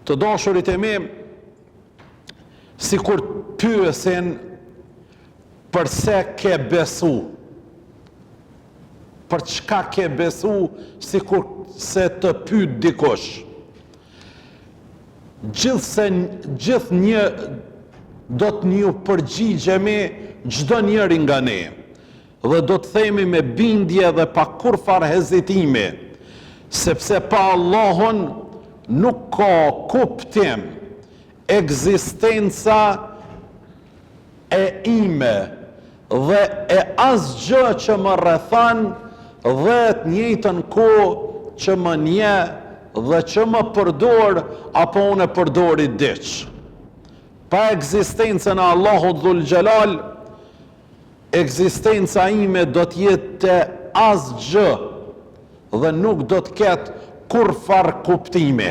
Të dashurit e mi, si kur pyesin përse ke besu, për çka ke besu, si kur se të pyet dikush. Gjithë një do të një përgjigjemi çdo njeri nga ne, dhe do të themi me bindje dhe pa kur far hezitimi, sepse pa Allahun nuk ka kuptim ekzistenca e ime dhe e asgjë që më rrethan dhe të njëjtën kohë që më nje dhe që më përdor apo unë e përdori diç. Pa ekzistencën e Allahut Dhul Xhelal, ekzistenca ime do të jetë asgjë dhe nuk do të ketë kurfar kuptimi.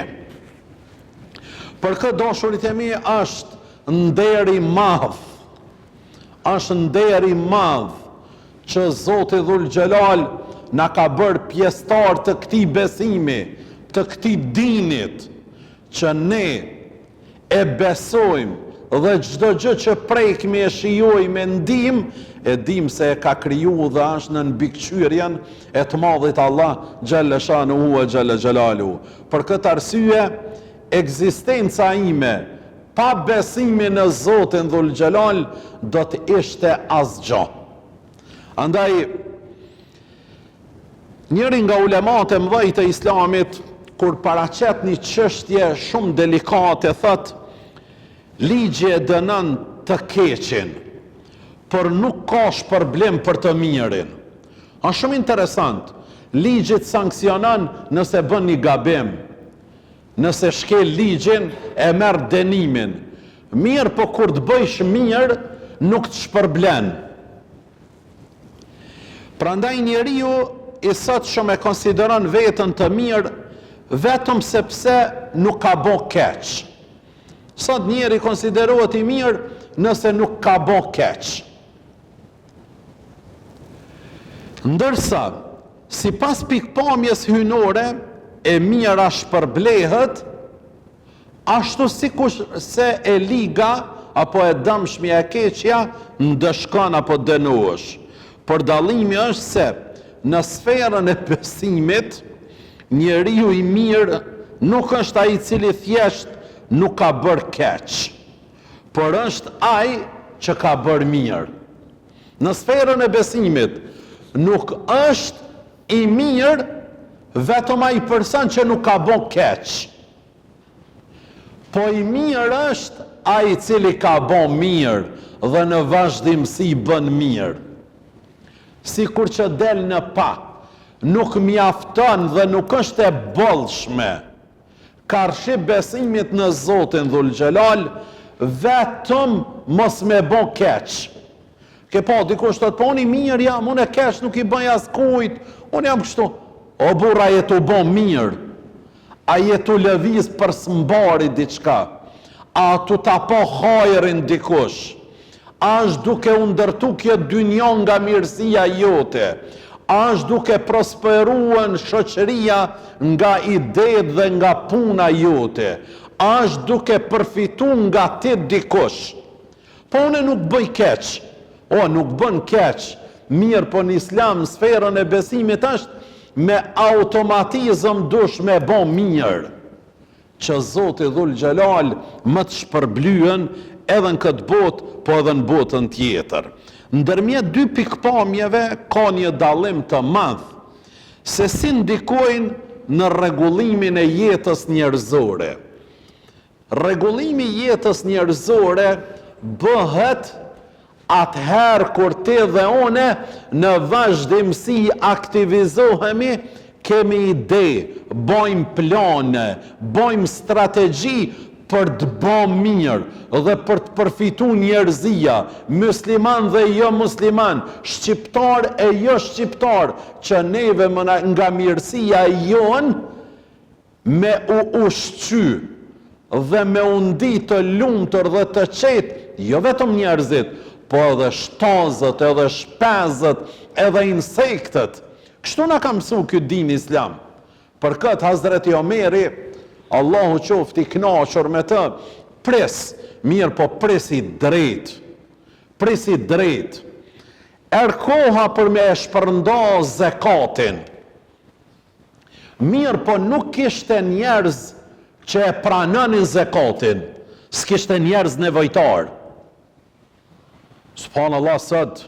Për këtë dashurit e mi është nderi madh, është nderi madh që Zoti Dhul Xhelal na ka bërë pjesëtar të këtij besimi, të këtij dinit, që ne e besojmë dhe çdo gjë që prekmi e shijojmë e ndim, e dim se e ka kriju dhe është në mbikëqyrjen e të madhit Allah Gjelle Shanuhu e Gjelle Gjelalu. Për këtë arsye, ekzistenca ime pa besimin në Zotin Dhul Xhelal do të ishte asgjë. Andaj, njëri nga ulemat e mëdhenj të Islamit, kur paraqet një çështje shumë delikate, thot, ligji e dënon të keqin, por nuk ka shpërblim për të mirin. Është shumë interesant. Ligji të sanksionon nëse bën një gabim, nëse shkel ligjin e merr dënimin. Mirë, po kur të bëjsh mirë, nuk të shpërblen. Prandaj njeriu i sotshëm e konsideron veten të mirë vetëm sepse nuk ka bë keq. Sot njeri konsiderohet i mirë nëse nuk ka bë keq. Ndërsa, si pas pikpamjes hynore, e mira shpërblehet, ashtu sikur se e liga, apo e dëmshmja e keqja, ndëshkon apo dënohesh. Por dallimi është se, në sferën e besimit, njeriu i mirë nuk është ai i cili thjesht nuk ka bërë keq, por është ai që ka bërë mirë. Në sferën e besimit, nuk është i mirë vetëm ai person që nuk ka bërë keq, po i mirë është ai i cili ka bërë mirë dhe në vazhdimsi bën mirë. Sikur që del në pa, nuk mjafton dhe nuk është e bollshme karshi besimit në Zotin Dhul Xhelal, vetëm mos me bë keq. Ke pa, dikush të po, unë i mirë jam, unë e keq nuk i bëj as kujt, unë jam kështu. O burra, jetu bë mirë, a jetu lëviz për sëmbari diçka, a tu ta po hajrin dikush, a është duke u ndërtu kjo dynjon nga mirësia jote, a është duke prosperuar shoqëria nga idetë dhe nga puna jote, a është duke përfituar nga ti dikush. Po unë nuk bëj keq, nuk bën keq, mirë, po në Islam sferën e besimit është me automatizëm dush me bë mirë, që Zoti Dhul Xhelal më të shpërblyen edhe në këtë botë, po edhe në botën tjetër. Ndërmjet dy pikpamjeve ka një dallim të madh, se si ndikojnë në rregullimin e jetës njerëzore. Rregullimi i jetës njerëzore bëhet atëherë kur ti dhe une në vazhdimsi aktivizohemi, kemi ide, bojmë plane, bojmë strategji për të bërë mirë dhe për të përfitu njerëzia, musliman dhe jo musliman, shqiptar e jo shqiptar, që neve nga mirësia jonë me u ushqy dhe me undi të lumtur dhe të qetë, jo vetëm njerëzit, po edhe shtazët, edhe shpezët, edhe insektet. Kështu na ka mësuar ky din Islam. Për këtë Hazreti Omeri, Allahu qofti kënaqur me të, pres, mirë po presi drejt. Presi drejt. Koha për me e shpërnda zekatin. Mirë po nuk kishte njerëz që e pranonin zekatin. S'kishte njerëz nevojtar. Subhanallah sot,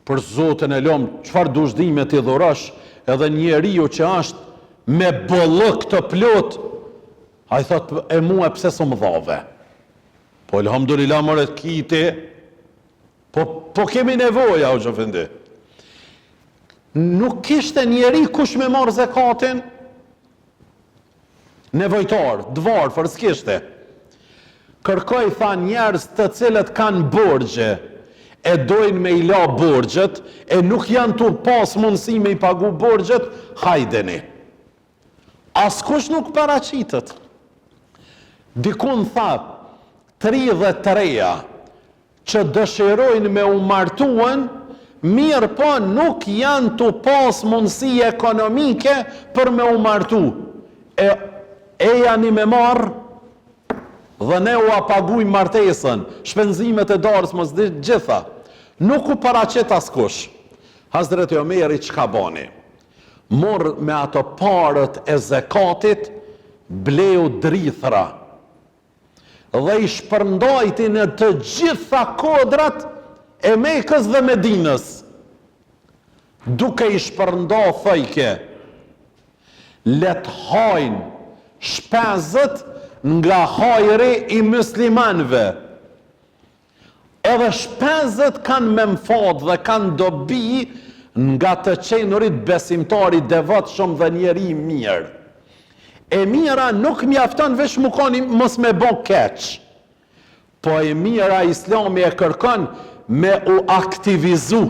për Zotin e lom, çfarë dushdime t'i dhurash, edhe njeriu që është me bollëk të plot, ai thot e mua pse s'u më dhave. Po elhamdulillah more kiti. Po kemi nevoja, o gjofendi. Nuk kishte njeri kush me marrë zekatin? Nevojtar, dvarfër, s'kishte. Kërkoj, tha, njerëz të cilët kanë borgje, e dojnë me i la borgjet, e nuk janë të pas mundësi me i pagu borgjet, hajdeni. Askush nuk paraqitët. Dikun tha, 33-a, që dëshirojnë me u martuen, mirë po nuk janë të pas mundësi ekonomike për me u martu. E janë i me marë, dhe ne u apaguj martesën, shpenzimet e darës mos gjitha. Nuk u paraqet askush. Hazreti Omeri çka bani? Morë me ato parët e zekatit, bleu drithra, dhe i shpërndajti në të gjitha kodrat e Mekës dhe Medinës. Duke i shpërnda thëjke, let hajnë shpenzët nga hajri i muslimanve. Edhe shpenzët kanë menfat dhe kanë dobi nga të qenurit besimtari devot shumë dhe njeri mirë. E mira nuk mjafton veç mos me bo keq. Po e mira Islami e kërkon me u aktivizu,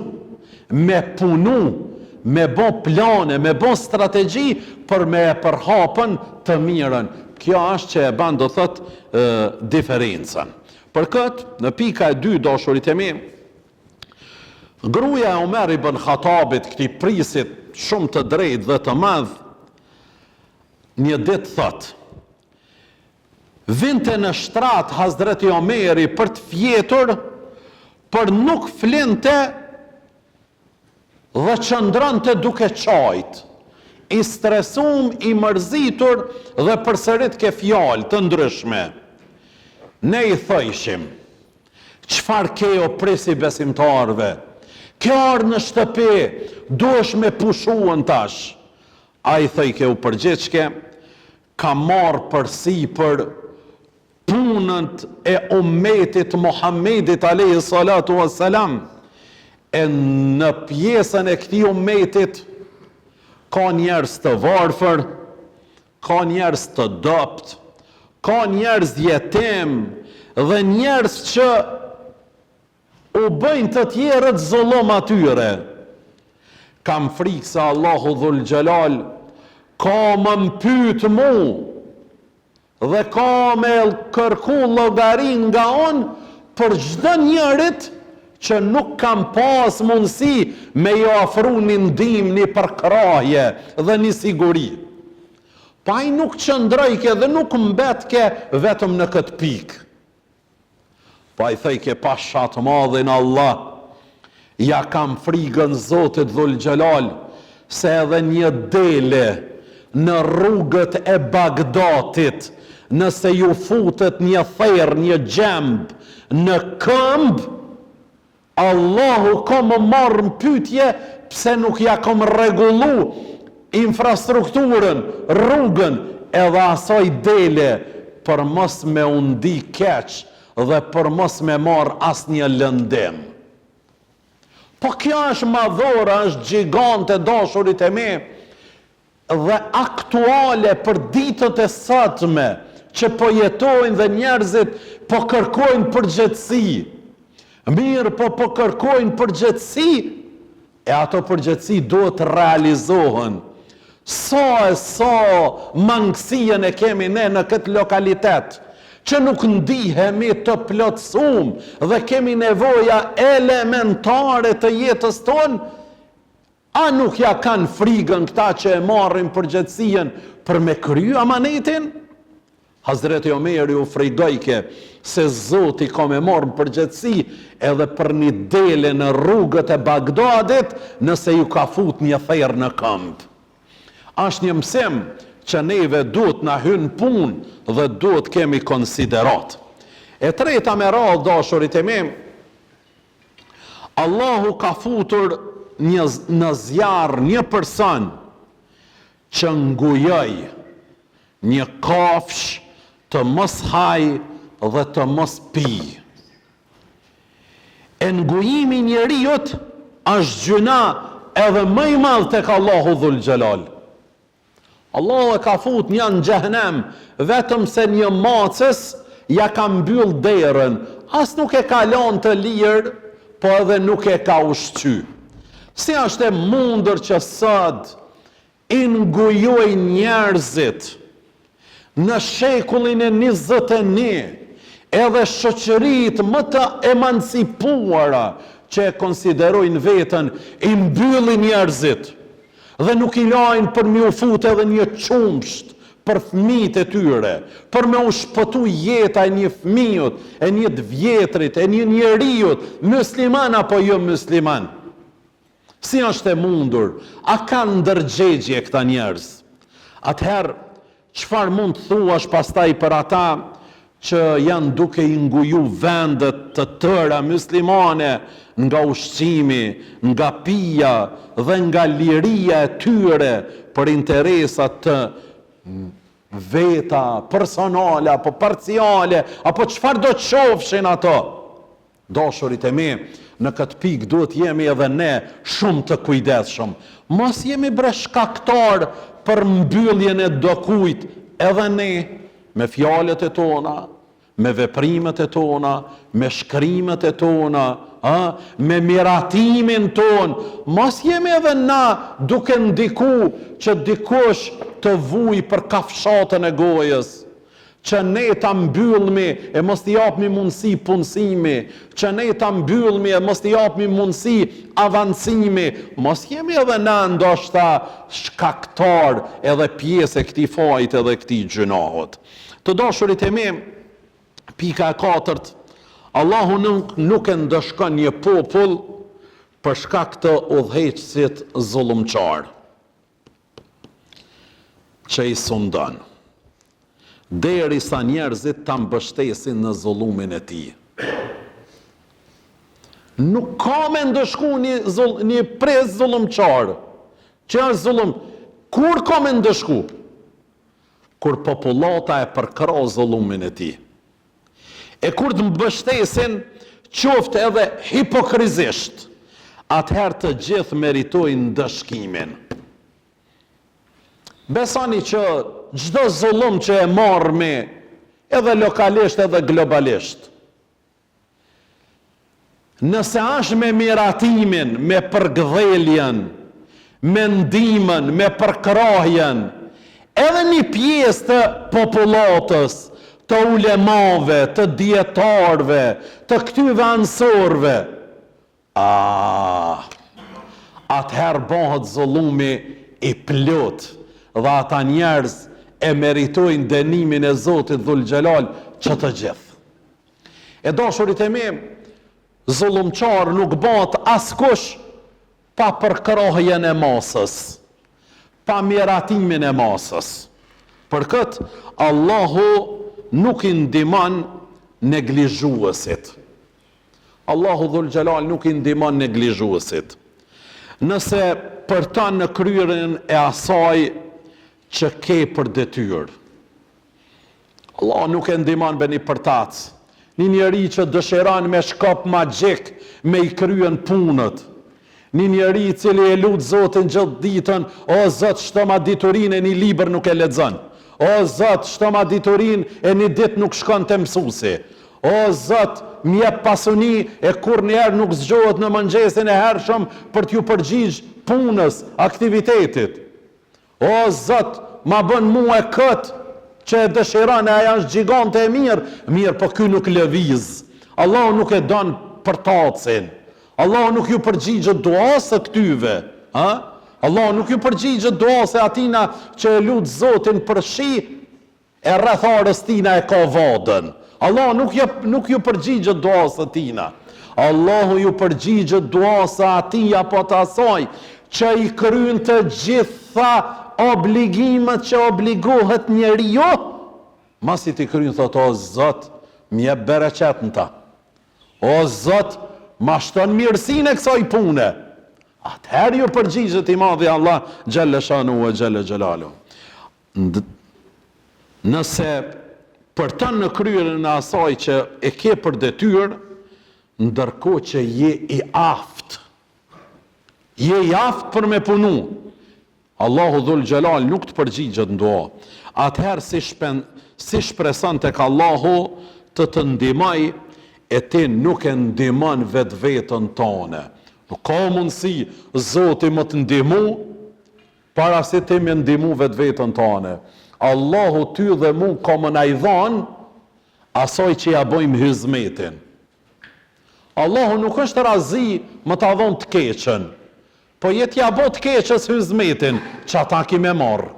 me punu, me bo plane, me bo strategji për me e përhapën të mirën. Kjo është që e ban do thot diferencën. Për këtë, në pika e 2 dashurit e mi, gruaja e Omer ibn Khattabit, këtij prisit shumë të drejtë dhe të madh, një ditë thot, vinte në shtrat Hazreti Omeri për të fjetur, për nuk flinte dhe qëndronte duke qajt, i stresum, i mërzitur dhe përsërit ke fjalë të ndryshme. Ne i thëjshim, qfar ke o presi besimtarve? Ke arë në shtëpi, duesh me pushuën tash. A i thëjke u përgjeqke, ka marë përsi për punët e ummetit Muhammedit alayhi salatu wassalam. E në pjesën e këtij ummetit ka njerëz të varfër, ka njerëz të dopt, ka njerëz jetim dhe njerëz që u bëjnë të tjerët zullum atyre. Kam frikë se Allahu Dhul Gjelal ka më mpyt mu dhe ka me kërku llogarin nga unë për çdo njerit që nuk kam pas mundësi me jo afru një ndim, një përkrahje dhe një siguri. Pa i nuk qëndrojke dhe nuk mbetke vetëm në këtë pikë. Pa i thejke pa shatë madhin Allah, ja kam frigën Zotit Dhul Gjelal, se edhe një dele në rrugët e Bagdatit, nëse ju futet një therr, një gjemb, në këmbë, Allahu ka më marrë në pytje, pse nuk ja kam rregullu infrastrukturën, rrugën, edhe asaj dele, për mos me undi keq, dhe për mos me marrë as një lëndim. Po kjo është madhore, është gjigante dashurit e mi, dhe aktuale për ditët e sotme, që po jetojnë dhe njerëzit po kërkojnë përgjegjësi. Mirë, po kërkojnë përgjegjësi, e ato përgjegjësi duhet realizohen. Sa mangësien e kemi ne në këtë lokalitet, që nuk ndihemi të plotësum dhe kemi nevoja elementare të jetës tonë, A nuk ja kanë frigën këta që e marrin përgjegjësinë për me krye amanetin? Hazreti Omeri u frigojke se Zoti ka me marrë përgjegjësi edhe për një dele në rrugët e Bagdadit nëse ju ka fut një therr në këmbë. Është një mësim që neve duhet na hyn punë dhe duhet kemi konsiderat. E treta me radhë, dashurit e mi, Allahu ka futur në zjarr një person që ngujoj një kafsh të mos haj dhe të mos pi. E ngujimi njeriut është gjuna edhe më i madh tek Allahu Dhul Xhelal. Allahu e ka fut një në xhehenem vetëm se një macës ja ka mbyll derën, as nuk e ka lënë të lirë, po edhe nuk e ka ushqy. Si është e mundur që sot i ngujoj njerëzit në shekullin e 21 edhe shoqëritë më të emancipuara që e konsiderojnë veten i mbyllin njerëzit dhe nuk i lajnë për mi u fut edhe një qumsht për fëmijët e tyre, për me u shpëtu jeta e një fëmijut, e një të vjetrit, e një njeriut, musliman apo jo musliman. Si është e mundur? A kanë ndërgjegje këta njerëz? Atëherë, çfarë mund të thuash pastaj për ata që janë duke i nguju vendet të tëra muslimane nga ushqimi, nga pija dhe nga liria e tyre për interesat të veta, personale, apo parciale, apo çfarë do të qofshin ato? Dashurit e mi, në këtë pikë duhet jemi edhe ne shumë të kujdesshëm. Mos jemi breshkaktar për mbylljen e dokujt, edhe ne, me fjalët e tona, me veprimet e tona, me shkrimet e tona, me miratimin ton, mos jemi edhe na duke ndiku që dikush të vuj për kafshatën e gojës, që ne ta mbyllmi e mos t'i japmi mundësi punësimi, që ne ta mbyllmi e mos t'i japmi mundësi avancimi, mos jemi edhe na ndoshta shkaktar edhe pjesë e këtij fajti edhe këtij gjunahut. Të dashurit e mi, pika e katërt, Allahu nuk e ndëshkon një popull për shkak të udhëheqësit zullumçar që i sundon, derisa njerëzit ta mbështesin në zullumin e tij. Nuk ka me ndëshku një prez zullumçar, që është zullum. Kur ka me ndëshku? Kur popullata e përkra zullumin e tij. E kur të mbështesin qoftë edhe hipokrizisht, atëherë të gjithë meritojnë ndëshkimin. Besoni që çdo zullum që e marrmi, edhe lokalisht edhe globalisht, nëse është me miratimin, me përgdheljen, me ndihmën, me përkrahjen, edhe një pjesë të popullatës, të ulemave, të dietarëve, të këtyve ansorëve, atëherë bëhet zullumi i plot, dhe ata njerëz e meritojnë dënimin e Zotit Dhul Xhelal që të gjithë. E dashurit e mi, zullumçar nuk bëhet askush pa përkrahjen e masës, pa miratimin e masës. Për këtë, Allahu nuk i ndihmon neglizhuesit. Allahu Dhul Xhelal nuk i ndihmon neglizhuesit. Nëse për ta në kryerjen e asaj që ke për detyrë. Allah nuk e ndihmon be një përtac. Një njeri që dëshiron me shkop magjik me i kryen punët. Një njeri cili e lut Zotin gjithë ditën, o Zot, shto ma diturin e një libër nuk e lexon. O Zot, shto ma diturin e një ditë nuk shkon të mësuesi. O Zot, mjep pasuni e kur njerë nuk zgjohet në mëngjesin e hershëm për t'ju përgjigj punës, aktivitetit. O Zot, ma bën mua këtë që e dëshiron e aja është gjigante e mirë, po ky nuk lëviz. Allah nuk e don për tacin. Allah nuk ju përgjigjet duas së këtyve. Allah nuk ju përgjigjet duas e atina që e lut Zotin për shi, e rretharës tina e ka vadën. Allah nuk ju përgjigjet duas e tina. Allahu ju përgjigjet duas e ati apo të asaj që i kryen të gjitha obligimet që obligohet njeriu, masi ti kryen thot, o Zot, mje bereqet në ta. O Zot, ma shton mirësin e kësaj pune. Atëherë ju përgjigjet i madhi Allah Gjelle Shanu e Gjelle Gjelalu. Nëse për të në kryerën e asaj që e ke për detyrë, ndërkohë që je i aft për me punu, Allahu Dhul Gjelal nuk të përgjigjet në dua. Atëherë si shpreson tek Allahu të ndihmoj, e ti nuk e ndihmon vetën tone. Nuk ka mundësi Zoti më të ndihmu para se ti më ndihmu vetën tone. Allahu ty dhe mu ka më na i dhanë asaj që ja bojmë hizmetin. Allahu nuk është razi më ta dhon të keqen, po jet ja bo të keqës hizmetin, që ata ki me marrë.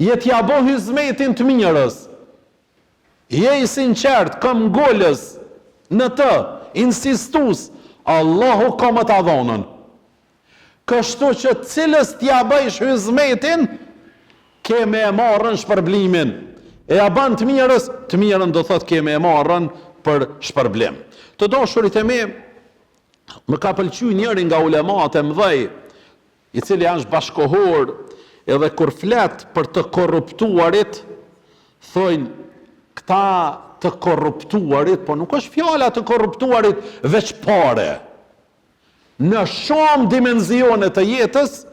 Jet ja bo hizmetin të mirës. Je i sinqert, këm gollës në të, insistus, Allahu ka më ta dhonën. Kështu që cilës t'ja bëjsh hizmetin, ke me e marrën shpërblimin. E ja ban të mirën do thot ke me e marrën për shpërblim. Të dashurit e mi, më ka pëlqy njëri nga ulemat e mëdhej, i cili është bashkohor, edhe kur flet për të korruptuarit, thojnë, këta të korruptuarit, po nuk është fjala të korruptuarit veç pare. Në shumë dimenzione të jetës,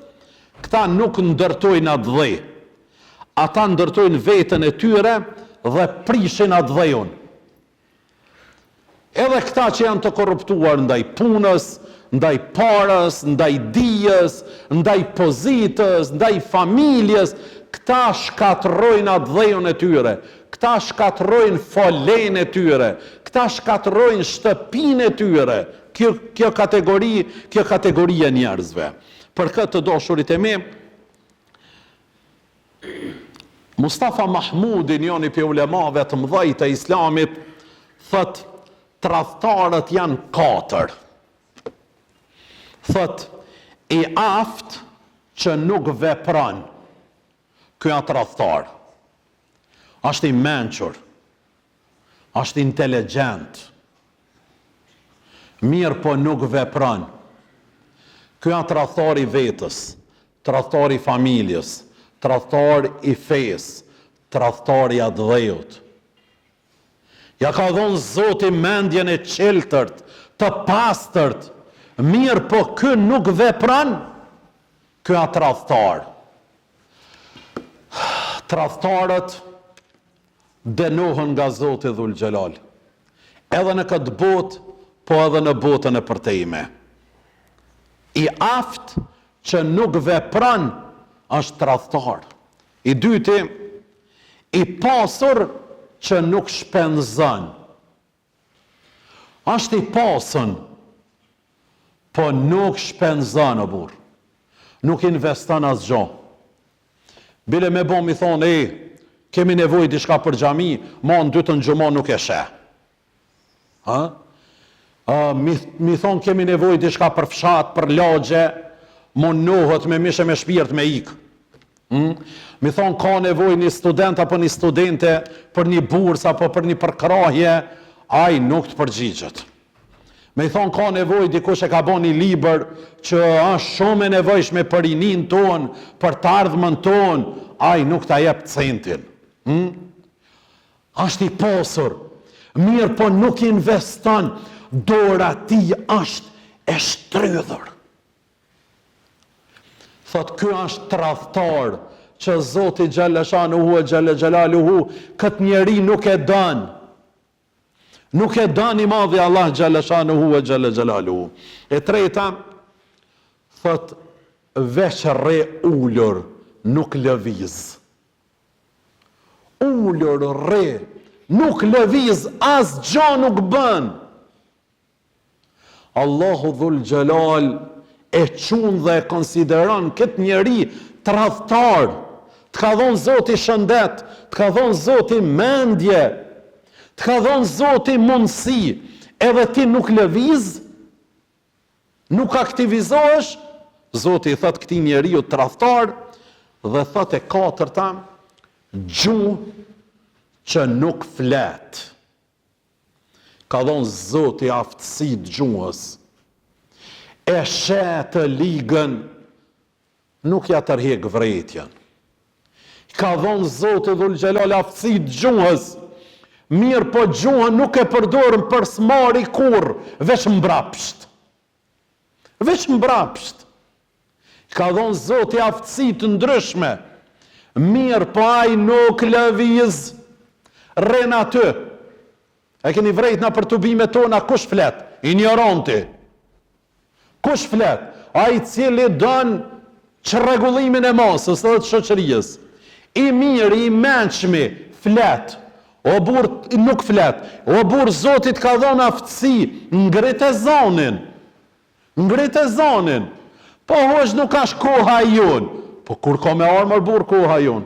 këta nuk ndërtojnë atë dhej. Ata ndërtojnë vetën e tyre dhe prishin atë dhejun. Edhe këta që janë të korruptuar ndaj punës, ndaj parës, ndaj dijes, ndaj pozitës, ndaj familjes, këta shkatrojnë atë dhejun e tyre, këta shkatrojnë folen e tyre, këta shkatrojnë shtëpin e tyre, kjo kategori e njerëzve. Për këtë të dashurit e mi, Mustafa Mahmudi, njëri prej ulemave të mëdhej të Islamit, thot tradhtarët janë 4. Thot i aft që nuk vepron. Ky janë tradhtar. Është i mençur. Është inteligjent. Mirë po nuk vepron. Ky janë tradhtar i vetës, tradhtar i familjes, tradhtar i fesë, tradhtar i adhëut. Ja ka dhonë Zoti mendjen e qeltërt, të pastërt, mirë po kë nuk vepran, kë a tradhtar. Tradhtarët dënohen nga Zoti Dhul Gjelal, edhe në këtë botë, po edhe në botën e përtejme. I aft që nuk vepran, është tradhtar. I dyti, i pasur që nuk shpenzon. Është i pasën, po nuk shpenzon o burr. Nuk investon asgjë. Bile me bo mi thonë, kemi nevojë diçka për xhami, ma në dytën xhumo nuk e sheh. Mi thonë kemi nevojë diçka për fshat, për lagje, munohet me mishe me shpirt me ikë. Mi thonë ka nevojë një student apo një studente për një bursë apo për një përkrahje, ai nuk të përgjigjet. Me thonë ka nevojë dikush e ka bën një libër që është shumë e nevojshme për rinin ton, për të ardhmen ton, ai nuk ta jep centin. Është i pasur, mirë po nuk investon, dora ti është e shtrydhur. Thot, ky është tradhtar që Zoti Gjelle Shanuhu e Gjelle Gjelaluhu këtë njeri nuk e dan. Nuk e dan i madhi Allah Gjelle Shanuhu e Gjelle Gjelaluhu. E treta, thot, veç re ullur nuk lëviz. Ullur re nuk lëviz, as gja nuk bën. Allahu Dhul Gjelal e qunë dhe e konsideron këtë njeri tradhtar, të ka dhonë Zoti shëndet, të ka dhonë Zoti mendje, të ka dhonë Zoti mundësi, edhe ti nuk lëviz, nuk aktivizohesh, Zoti i thot këtij njeriu tradhtar dhe thot e katërta, gjuhë që nuk flet. Ka dhonë Zoti aftësi të gjuhës. E shetë ligën, nuk ja tërhek vretjen. Ka dhonë Zoti Dhul Gjelal aftësi të gjuhës. Mirë po gjuhën nuk e përdorën për smari kur, veç mbrapsht. Veç mbrapsht. Ka dhonë Zoti aftësi të ndryshme. Mirë po ai nuk lëviz rren aty. E keni vrejt na për tubime tona, kush flet? Ignoranti. Kush flet? Ai cili don çrregullimin e masës dhe të shoqërisë. I mirë, i mençmi flet. O burr nuk flet. O burr Zotit ka dhënë aftësi, ngrit e zonin. Ngrit e zonin. Po hosh nuk ka koha jon. Po kur ka me armër burr koha jon.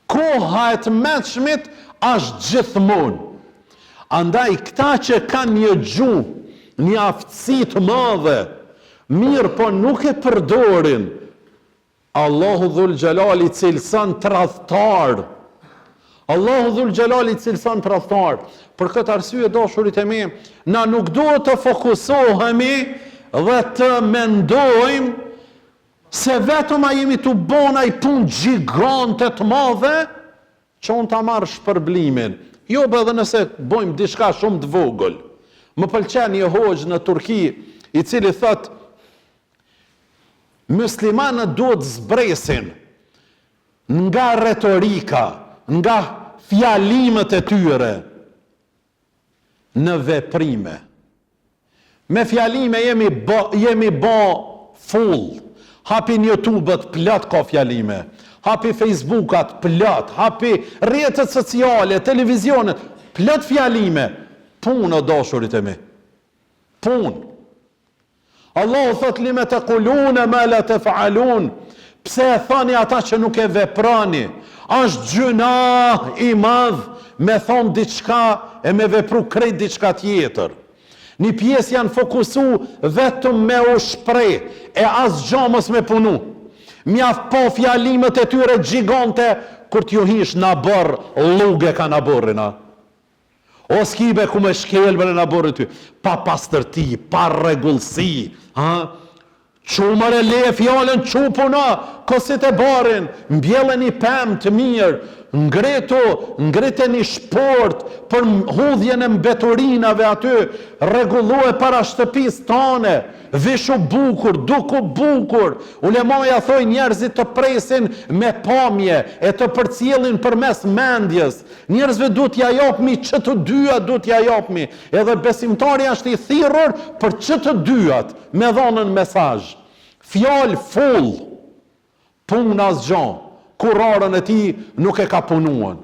Koha e të mençmit është gjithmonë. Andaj këta që kanë një gjuhë, një aftësi të madhe, mirë po nuk e përdorin, Allahu Dhul Gjelal i cilëson tradhtar. Allahu Dhul Gjelal i cilëson tradhtar. Për këtë arsye dashurit e mi, na nuk duhet të fokusohemi dhe të mendojmë se vetëm a jemi të bona i punë gjigante të madhe, që unë ta marrë shpërblimin. Jo edhe nëse bojmë diçka shumë të vogël. Më pëlqen një hoxh në Turki, i cili thot, muslimanët duhet zbresin nga retorika, nga fjalimet e tyre në veprime. Me fjalime jemi ba full. Hapi YouTube-et plot ka fjalime. Hapi Facebook-at plot. Hapi rrjetet sociale, televizionet plot fjalime. Punë o dashurit e mi. Punë. Allahu thot lime të kulune me la të faalun. Pse e thani ata që nuk e veprani? Është gjuna i madh me thonë diçka e me vepru krejt diçka tjetër. Një pjesë janë fokusu vetëm me u shprej, e as gjamës me punu. Mjaft po fjalimet e tyre gjigante, kur t'ju hish në bërë, luge ka në bërëna. O s'kibe ku me shkelbën e në bërë ty. Pa pastërti, pa regullsi. Qumër e le fjallën qupuna, kosit e barin, mbjellën i pëm të mirë, ngritën i shport për hudhjen e mbeturinave aty, rregullohe para shtëpis tane, vishu bukur, duku bukur. Ulemaja thoi njerëzit të presin me pamje, e të përcjellin përmes mendjes. Njerëzve du t'ja japmi që të dyja du t'ja japmi, edhe besimtari është i thirrur për që të dyjat, me dhonën mesazh. Fjallë full, punë asgjë, kurarën e ti nuk e ka punuan.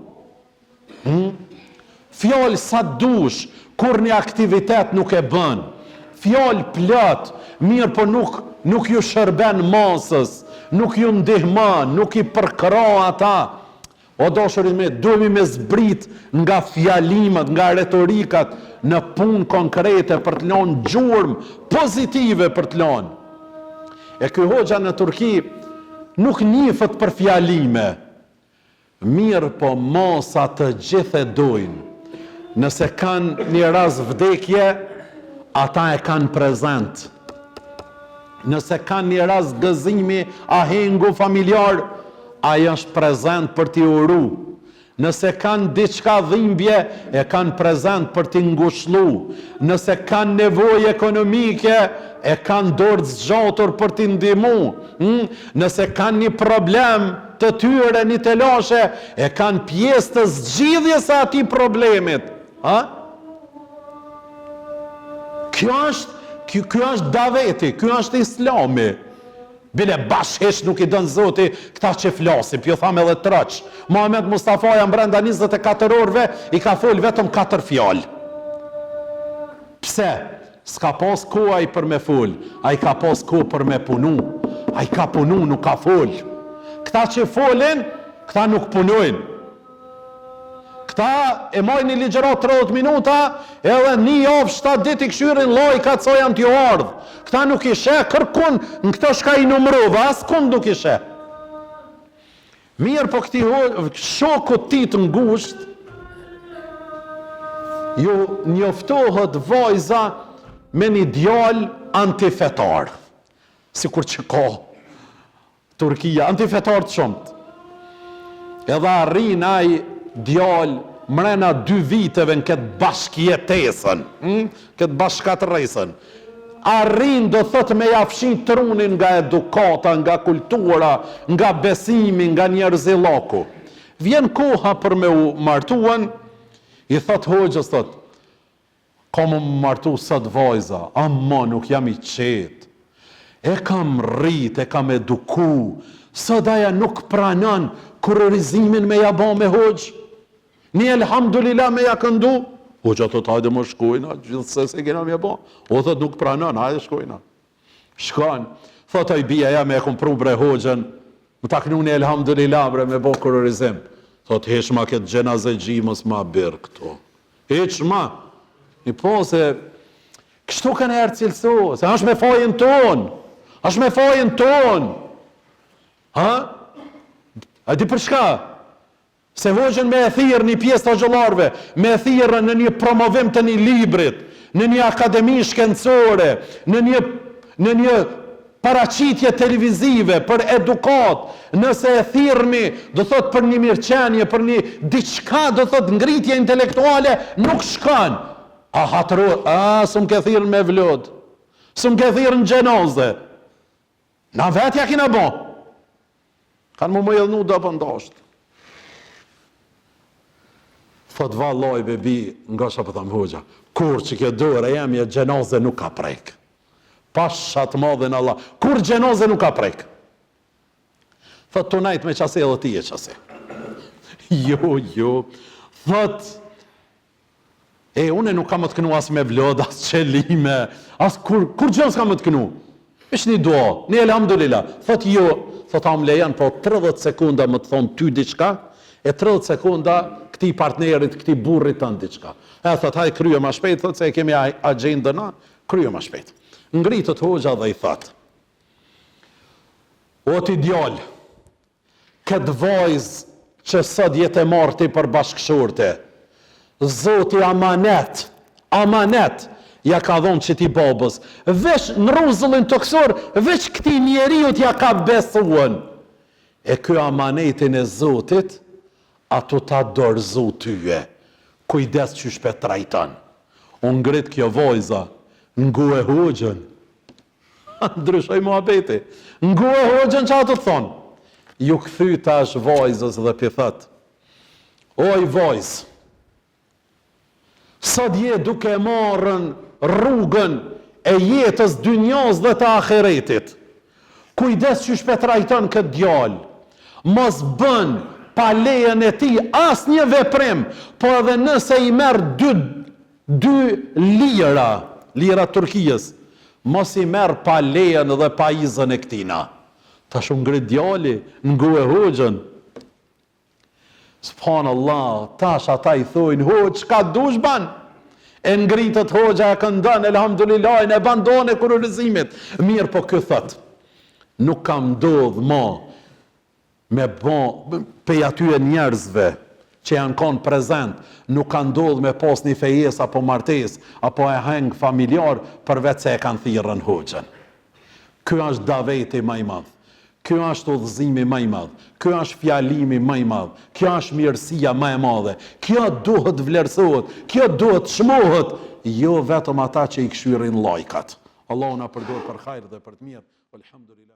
Fjallë sa dush, kur një aktivitet nuk e bën. Fjallë plot, mirë po nuk ju shërben masës, nuk ju ndihman, nuk i përkra ata. O dashurit me, duhemi me zbrit nga fjalimet, nga retorikat, në punë konkrete për të lanë gjurmë pozitive për të lanë. E ky hoxha në Turki nuk njifët për fjalime, mirë po masa të gjithë e dojnë. Nëse kanë një rast vdekje, ata e kanë prezent. Nëse kanë një rast gëzimi, ahengu familjar, ajo është prezent për t'i uru. Nëse kanë diçka dhimbje, e kanë prezent për t'i ngushëllu. Nëse kanë nevojë ekonomike, e kanë dorë zgjatur për t'i ndihmu. Nëse kanë një problem të tyre, një telashe, e kanë pjesë të zgjidhjes së atij problemit. Kjo është daveti, kjo është islami. Bile bashkësh nuk i dënë Zoti këta që flasin, pjo tham edhe troq. Muhammed Mustafa janë brenda 24 orëve, i ka fol vetëm 4 fjalë. Pse? s'ka pas kohë ai për me fol, ai ka pas kohë për me punu. Ai ka punu, nuk ka fol. Këta që folin, këta nuk punojnë. Këta e majnë një ligjerat 30 minuta, edhe një javë 7 ditë i këshyrin lojka co janë t'ju ardhë. Këta nuk ishe, kërkun në këto shka i numrove, asë kun nuk ishe. Mirë po këti shokut ti të ngusht, ju njoftohet vajza me një djalë antifetar. Sikur që ka Turkia, antifetar të shumët. Edhe arrin ai djalë mrena 2 viteve në këtë bashkjetesën, këtë bashkatresën. Arrin do thot me jafshin trunin nga edukata, nga kultura, nga besimi, nga njerëzillaku. Vjen koha për me u martuan, i thot hoxhës, thot, ka më martu sot vajza, amma nuk jam i qetë. E kam rrit, e kam eduku, sot aja nuk pranon kurorizimin me ja ba me hoxh. Një elhamdulillah me ja këndu. Hoxha thot, hajde më shkojna, gjithse se kena me ba. O thot, nuk pranon, hajde shkojna. Shkon, thot oj bia ja me e kom pru bre hoxhën, më taknu një elhamdulillah bre me ba kurorizim. Thot, heshma këtë gjenaze gjimës ma birë këto. Heshma. Një po se, kështu kanë erë cilëso, se është me fajin tonë. është me fajin tonë. Ha? A di për shka? Se hoxhën me e thirë një pjesë të xhollarëve, me e thirë në një promovim të një librit, në një akademi shkencore, në një paraqitje televizive për edukat, nëse e thirrni, do thot për një mirëqenie, për një diçka, do thot ngritje intelektuale, nuk shkon. A hatru, s'm ke thirrën me vlod, s'm ke thirrën në xhenoze. Na vetja kina bo. Kanë më jedhnu do për ndashtë. Thot vallaj bebi, nga shë për thamë hoxha, kur që kjo dore jemi e xhenoze nuk ka prek. Pashat madhe në Allah, kur xhenoze nuk ka prek. Thot të najt me qase edhe ti e qase. Jo. Thot, une nuk kam të kënu as me vlod, as qelime, as kur gjën s'ka më të kënu. Ish një dua, një elhamdulillah. Thot jo, thot am lejan, po 30 sekunda më të thonë ty diçka, e 30 sekunda këti partnerit, këti burrit të në diçka. E thot, haj kryo ma shpejt, thot se e kemi agendëna, kryo ma shpejt. Ngritët hoxha dhe i thot, o ti djallë, këtë vajzë që sot jetë e marti për bashkëshorte, Zoti amanet, ja ka dhonë që ti babës, veç në ruzullin të kësor, veç këti njeriut ja ka besuën. E kjo amanetin e Zotit, ato ta dorëzu tyje, kujdes që shpet trajtan. Unë ngrit kjo vojza, ngu e hoxhën, ndryshoj muhabeti, ngu e hoxhën që ato të thonë, ju këthy tash vojzës dhe pithat, oj vojzë, sot je duke marrën rrugën e jetës dynjas dhe të ahiretit. Kujdes që shpetrajton këtë djalë. Mos bën pa lejen e tij asnjë veprim, po edhe nëse i merr dy lira Turkijës, mos i merr pa lejen dhe pa izën e këtina. Tash u ngrit djali, ngu e hoxhën. Subhanallah, tash ata i thojnë, hoxh, ka dush ban? E ngritët hoxha e këndon, elhamdulillah, e bandon e kurorizimit. Mirë po këtë thot, nuk kam ndodh ma me bon, pe atyre njerëzve që janë konë prezent, nuk kanë ndodh me pas një fejes apo martes, apo e heng familjar, përveç se e kanë thirrën hoxhën. Ky është daveti më i madh. Kjo është udhëzimi më i madh, kjo është fjalimi më i madh, kjo është mirësia më e madhe, kjo duhet vlerësohet, kjo duhet shmohet, jo vetëm ata që i këshyrin lajkat. Allahu na përdor për hajër dhe për të mirë. Alhamdulillah.